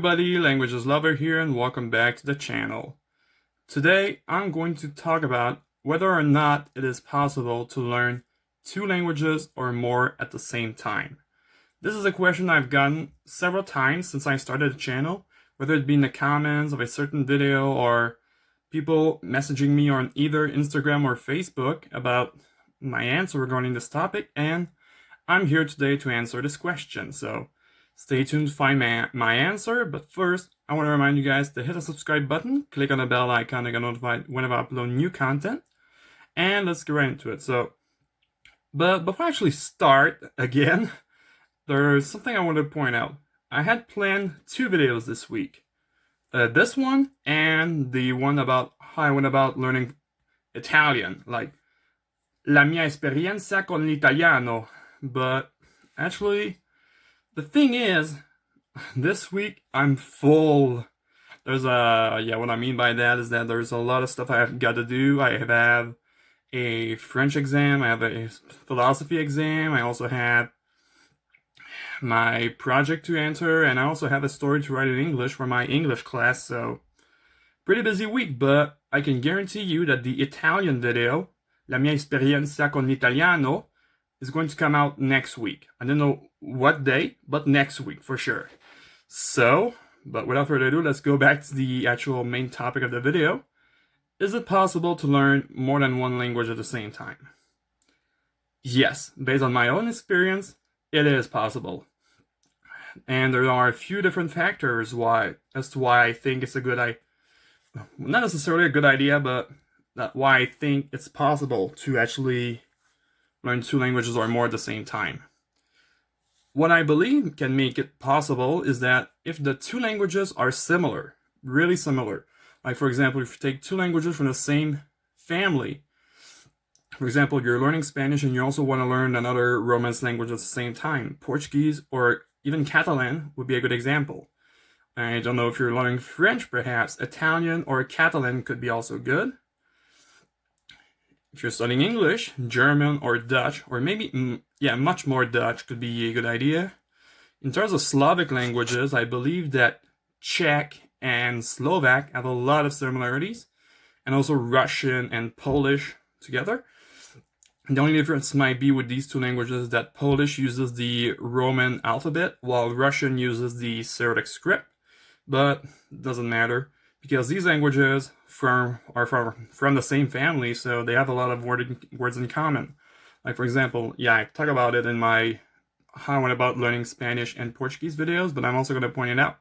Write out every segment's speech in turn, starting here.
everybody, Languages Lover here and welcome back to the channel. Today I'm going to talk about whether or not it is possible to learn two languages or more at the same time. This is a question I've gotten several times since I started the channel, whether it be in the comments of a certain video or people messaging me on either Instagram or Facebook about my answer regarding this topic, and I'm here today to answer this question. So stay tuned to find my answer, but first, I want to remind you guys to hit the subscribe button, click on the bell icon to get notified whenever I upload new content, and let's get right into it. But before I actually start again, there's something I want to point out. I had planned two videos this week. This one and the one about how I went about learning Italian, like la mia esperienza con l'italiano. But actually, the thing is, this week I'm full. What I mean by that is that there's a lot of stuff I've got to do. I have a French exam, I have a philosophy exam, I also have my project to answer, and I also have a story to write in English for my English class, so pretty busy week, but I can guarantee you that the Italian video, la mia esperienza con l'italiano, is going to come out next week. I don't know what day, but next week for sure. So, but without further ado, let's go back to the actual main topic of the video. Is it possible to learn more than one language at the same time? Yes, based on my own experience, it is possible. And there are a few different factors as to why I think it's a good idea. Not necessarily a good idea, but why I think it's possible to actually learn two languages or more at the same time. What I believe can make it possible is that if the two languages are similar, really similar, like for example, if you take two languages from the same family, for example, you're learning Spanish and you also want to learn another Romance language at the same time, Portuguese or even Catalan would be a good example. I don't know if you're learning French, perhaps Italian or Catalan could be also good. If you're studying English, German or Dutch, or maybe, much more Dutch could be a good idea. In terms of Slavic languages, I believe that Czech and Slovak have a lot of similarities, and also Russian and Polish together. The only difference might be with these two languages that Polish uses the Roman alphabet, while Russian uses the Cyrillic script, but it doesn't matter, because these languages are from the same family, so they have a lot of words in common. Like for example, I talk about it in my how I went about learning Spanish and Portuguese videos, but I'm also going to point it out.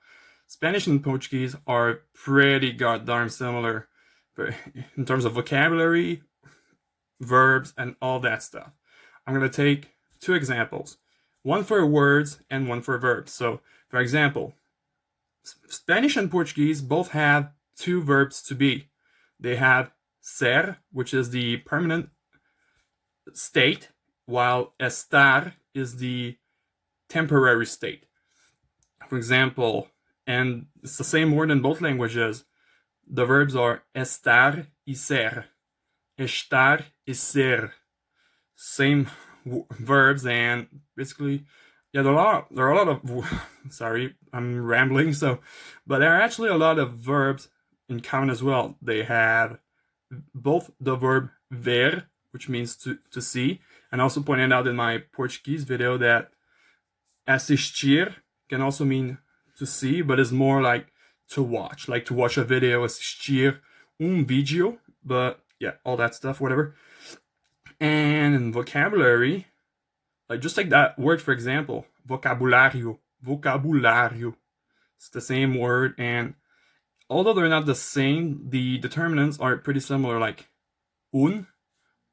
Spanish and Portuguese are pretty goddamn similar in terms of vocabulary, verbs, and all that stuff. I'm going to take two examples, one for words and one for verbs. So, for example, Spanish and Portuguese both have two verbs to be. They have ser, which is the permanent state, while estar is the temporary state. For example, and it's the same word in both languages, the verbs are estar y ser. Estar y ser. Same verbs, and basically, there are a lot of, sorry, I'm rambling, but there are actually a lot of verbs in common as well. They have both the verb ver, which means to see, and also pointed out in my Portuguese video that assistir can also mean to see, but is more like to watch a video, assistir vídeo, but all that stuff, whatever. And in vocabulary, just take that word for example, vocabulario. It's the same word, and although they're not the same, the determinants are pretty similar, like un,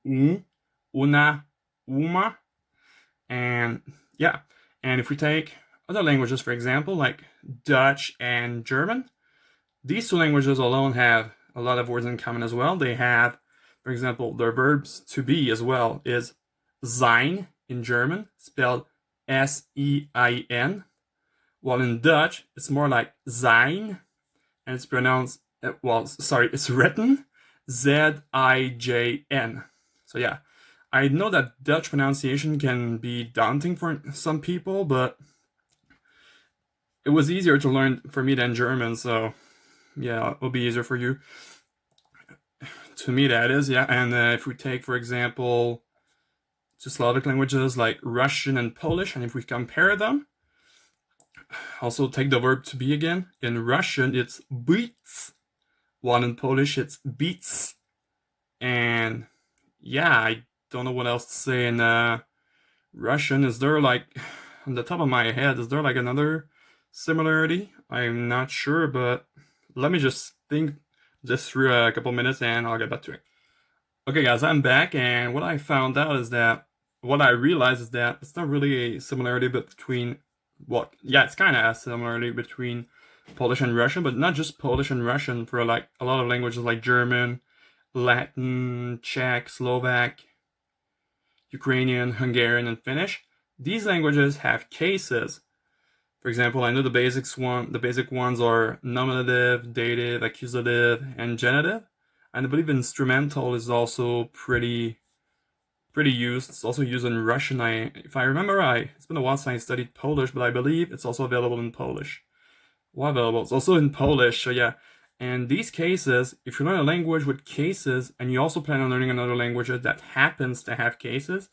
una, uma, and And if we take other languages, for example, like Dutch and German, these two languages alone have a lot of words in common as well. They have, for example, their verbs to be as well is sein in German, spelled S-E-I-N, while in Dutch, it's more like zijn, and it's pronounced, it's written Z-I-J-N. So I know that Dutch pronunciation can be daunting for some people, but it was easier to learn for me than German, so yeah, it'll be easier for you. To me, that is, yeah. And if we take, for example, to Slavic languages like Russian and Polish, and if we compare them, also take the verb to be again. In Russian, it's być, while in Polish, it's beats. And yeah, I don't know what else to say in Russian. Is there like, on the top of my head, is there like another similarity? I'm not sure, but let me just think just through a couple minutes and I'll get back to it. Okay, guys, I'm back, and what I found out is that what I realized is that it's not really a similarity between, well, yeah, it's kind of a similarity between Polish and Russian, but not just Polish and Russian. For like a lot of languages like German, Latin, Czech, Slovak, Ukrainian, Hungarian, and Finnish, these languages have cases. For example, I know the basic ones are nominative, dative, accusative, and genitive. And I believe instrumental is also pretty used. It's also used in Russian. If I remember right, it's been a while since I studied Polish, but I believe it's also available in Polish. Well, available. It's also in Polish, so yeah. And these cases, if you learn a language with cases, and you also plan on learning another language that happens to have cases,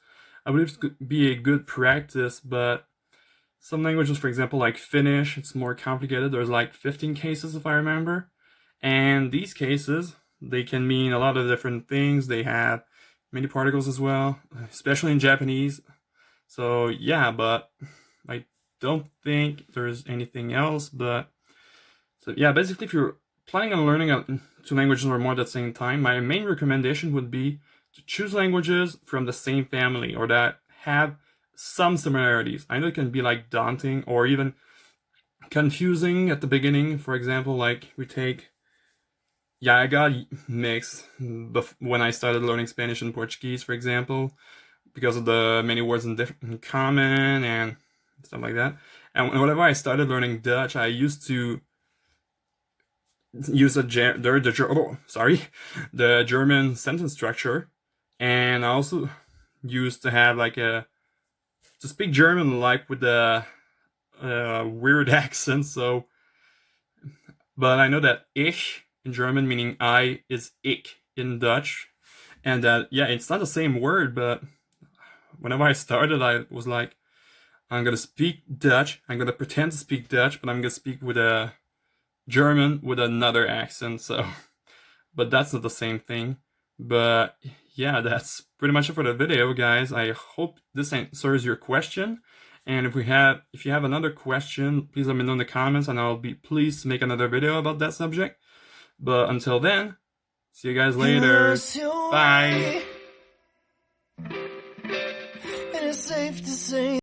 I believe it could be a good practice. But some languages, for example, like Finnish, it's more complicated. There's like 15 cases, if I remember. And these cases, they can mean a lot of different things. They have many particles as well, especially in Japanese. So yeah, but I don't think there's anything else. But so yeah, basically, if you're planning on learning two languages or more at the same time, my main recommendation would be to choose languages from the same family or that have some similarities. I know it can be like daunting or even confusing at the beginning. For example, like we take, yeah, I got mixed when I started learning Spanish and Portuguese, for example, because of the many words in common and stuff like that. And whenever I started learning Dutch, I used to use the German sentence structure, and I also used to have like to speak German like with a weird accent. So, but I know that ich in German, meaning I, is ich in Dutch, and that yeah, it's not the same word, but whenever I started, I was like, I'm gonna speak Dutch. I'm gonna pretend to speak Dutch, but I'm gonna speak with a German with another accent. So, but that's not the same thing. But yeah, that's pretty much it for the video, guys. I hope this answers your question. And if you have another question, please let me know in the comments, and I'll be pleased to make another video about that subject. But until then, see you guys later. Bye.